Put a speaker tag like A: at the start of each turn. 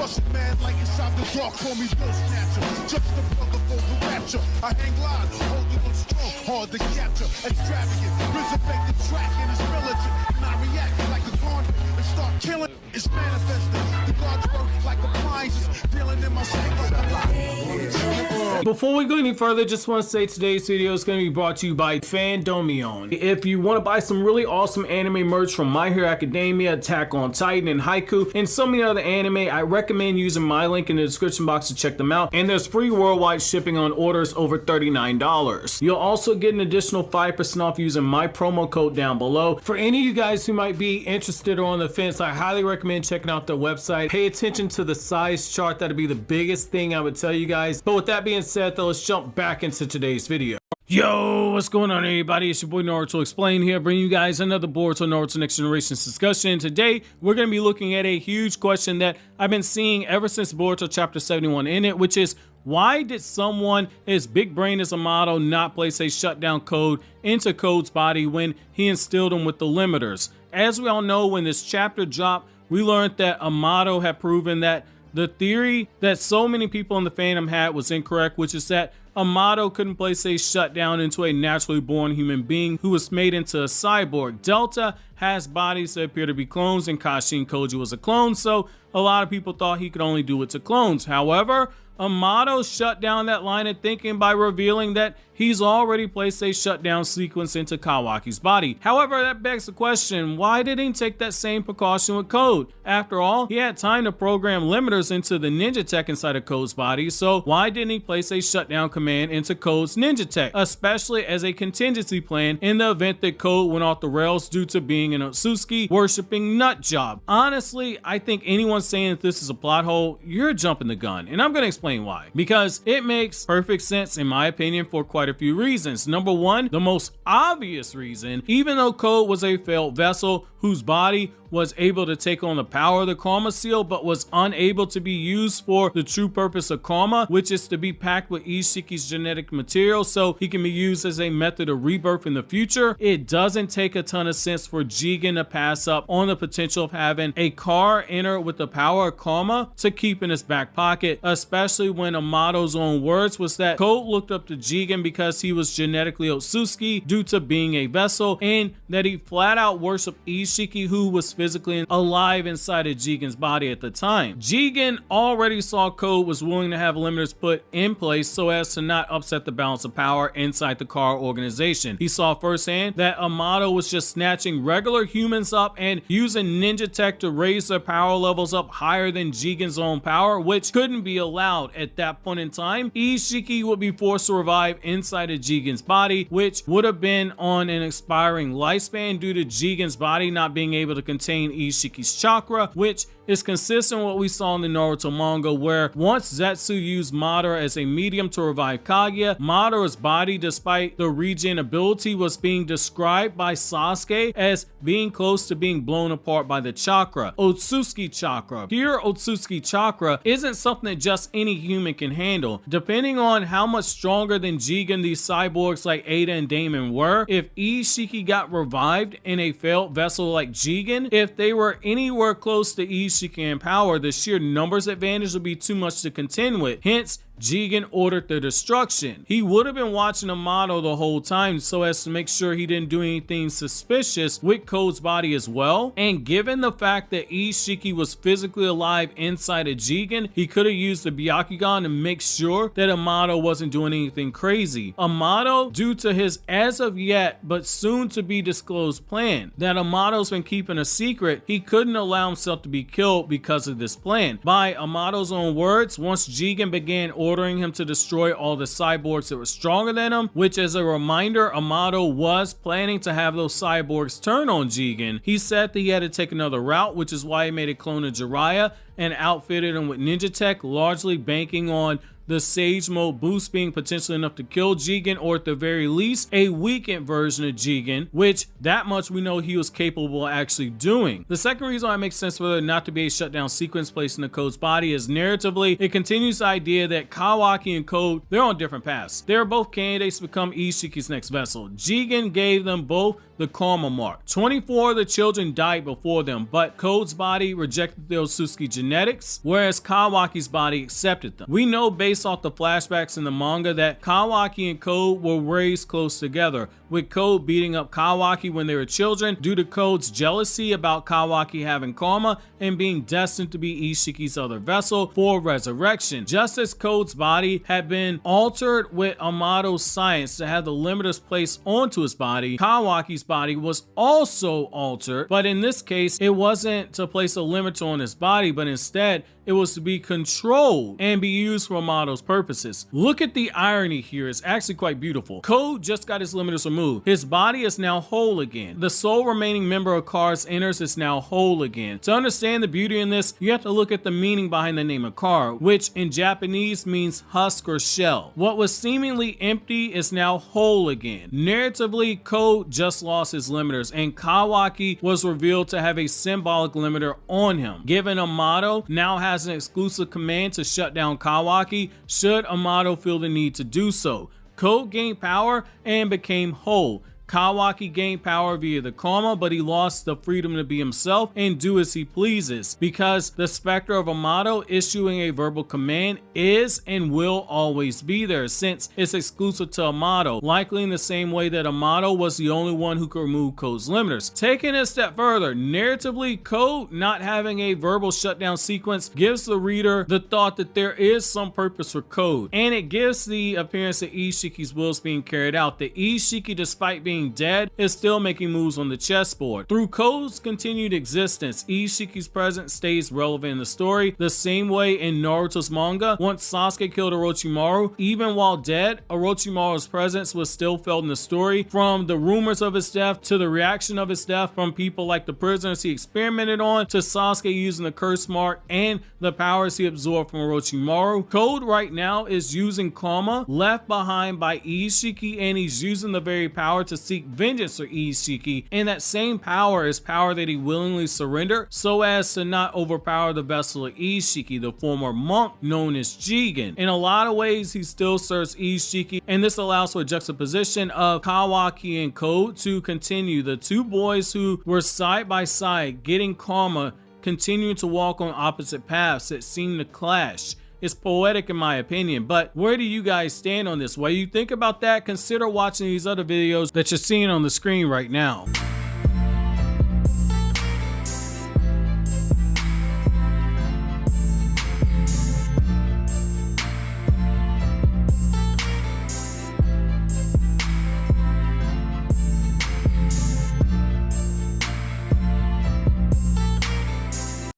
A: Russian man like inside the dark, call me Bill Snatcher. Just the brother for the rapture. I hang glide, holding on strong, hard to capture. Extravagant, resurrect the track and it's militant. And I react like a convict and start killing. It's manifesting. The God's work like appliances, dealing in my sleep like a lot.
B: Before we go any further, just want to say today's video is going to be brought to you by Fandom. If you want to buy some really awesome anime merch from My Hero Academia, Attack on Titan, and Haiku, and so many other anime, I recommend using my link in the description box to check them out. And there's free worldwide shipping on orders over $39. You'll also get an additional 5% off using my promo code down below. For any of you guys who might be interested or on the fence, I highly recommend checking out their website. Pay attention to the size chart. That'll be the biggest thing I would tell you guys. But with that being said, though, let's jump back into today's video. Yo, what's going on, everybody? It's your boy Naruto Explain here, bringing you guys another Boruto Naruto Next Generations discussion. Today, we're going to be looking at a huge question that I've been seeing ever since Boruto Chapter 71 ended, which is, why did someone as big brain as Amado not place a shutdown code into Code's body when he instilled him with the limiters? As we all know, when this chapter dropped, we learned that Amado had proven that the theory that so many people in the fandom had was incorrect, which is that Amado couldn't place a shutdown into a naturally born human being who was made into a cyborg. Delta has bodies that appear to be clones, and Kashin Koji was a clone, so a lot of people thought he could only do it to clones. However, Amado shut down that line of thinking by revealing that he's already placed a shutdown sequence into Kawaki's body. However, that begs the question, why didn't he take that same precaution with Code? After all, he had time to program limiters into the ninja tech inside of Code's body, so why didn't he place a shutdown command into Code's ninja tech, especially as a contingency plan in the event that Code went off the rails due to being an otsutsuki worshipping nut job? Honestly, I think anyone saying that this is a plot hole, you're jumping the gun, and I'm going to explain why. Because it makes perfect sense in my opinion for quite a few reasons. Number one, the most obvious reason, even though Code was a failed vessel whose body was able to take on the power of the karma seal but was unable to be used for the true purpose of karma, which is to be packed with Ishiki's genetic material so he can be used as a method of rebirth in the future, it doesn't take a ton of sense for Jigen to pass up on the potential of having a car enter with the power of karma to keep in his back pocket, especially when Amado's own words was that Code looked up to Jigen because he was genetically otsutsuki due to being a vessel, and that he flat out worshipped Ishiki, who was physically alive inside of Jigen's body at the time. Jigen already saw Code was willing to have limiters put in place so as to not upset the balance of power inside the car organization. He saw firsthand that Amado was just snatching regular humans up and using ninja tech to raise their power levels up higher than Jigen's own power, which couldn't be allowed at that point in time. Ishiki would be forced to revive inside of Jigen's body, which would have been on an expiring lifespan due to Jigen's body not being able to contain Ishiki's chakra, which is consistent with what we saw in the Naruto manga, where once Zetsu used Madara as a medium to revive Kaguya, Madara's body, despite the regen ability, was being described by Sasuke as being close to being blown apart by the chakra, Otsutsuki chakra. Here, Otsutsuki chakra isn't something that just any human can handle. Depending on how much stronger than Jigen these cyborgs like Ada and Damon were, if Ishiki got revived in a failed vessel like Jigen, if they were anywhere close to Ishiki in power, the sheer numbers advantage would be too much to contend with. Hence, Jigen ordered their destruction. He would have been watching Amado the whole time so as to make sure he didn't do anything suspicious with Code's body as well. And given the fact that Ishiki was physically alive inside of Jigen, he could have used the Byakugan to make sure that Amado wasn't doing anything crazy. Amado, due to his as of yet but soon to be disclosed plan that Amado's been keeping a secret, he couldn't allow himself to be killed because of this plan. By Amado's own words, once Jigen began ordering him to destroy all the cyborgs that were stronger than him, which, as a reminder, Amado was planning to have those cyborgs turn on Jigen, he said that he had to take another route, which is why he made a clone of Jiraiya and outfitted him with ninja tech, largely banking on the Sage Mode boost being potentially enough to kill Jigen, or at the very least a weakened version of Jigen, which that much we know he was capable of actually doing. The second reason why it makes sense for there not to be a shutdown sequence placed in the Code's body is narratively it continues the idea that Kawaki and Code, they're on different paths. They're both candidates to become Ishiki's next vessel. Jigen gave them both the karma mark. 24 of the children died before them, but Code's body rejected the otsutsuki genetics, whereas Kawaki's body accepted them. We know based off the flashbacks in the manga that Kawaki and Code were raised close together, with Code beating up Kawaki when they were children due to Code's jealousy about Kawaki having karma and being destined to be Ishiki's other vessel for resurrection. Just as Code's body had been altered with Amado's science to have the limiters placed onto his body, Kawaki's body was also altered, but in this case it wasn't to place a limiter on his body, but instead it was to be controlled and be used for Amado's purposes. Look at the irony here, it's actually quite beautiful. Code just got his limiters removed. His body is now whole again. The sole remaining member of Car's inners is now whole again. To understand the beauty in this, you have to look at the meaning behind the name of Car, which in Japanese means husk or shell. What was seemingly empty is now whole again. Narratively, Code just lost his limiters, and Kawaki was revealed to have a symbolic limiter on him. Given Amado now has an exclusive command to shut down Kawaki should Amado feel the need to do so. Code gained power and became whole. Kawaki gained power via the karma, but he lost the freedom to be himself and do as he pleases, because the specter of Amado issuing a verbal command is and will always be there, since it's exclusive to Amado, likely in the same way that Amado was the only one who could remove Code's limiters. Taking it a step further, narratively, Code not having a verbal shutdown sequence gives the reader the thought that there is some purpose for Code, and it gives the appearance of Ishiki's wills being carried out. The Ishiki, despite being dead, is still making moves on the chessboard. Through Code's continued existence, Ishiki's presence stays relevant in the story, the same way in Naruto's manga. Once Sasuke killed Orochimaru, even while dead, Orochimaru's presence was still felt in the story, from the rumors of his death to the reaction of his death from people like the prisoners he experimented on, to Sasuke using the curse mark and the powers he absorbed from Orochimaru. Code right now is using karma left behind by Ishiki, and he's using the very power to seek vengeance for Ishiki, and that same power is power that he willingly surrendered so as to not overpower the vessel of Ishiki, the former monk known as Jigen. In a lot of ways he still serves Ishiki, and this allows for a juxtaposition of Kawaki and Code to continue. The two boys who were side by side getting karma continuing to walk on opposite paths that seem to clash. It's poetic in my opinion, but where do you guys stand on this? While you think about that, consider watching these other videos that you're seeing on the screen right now.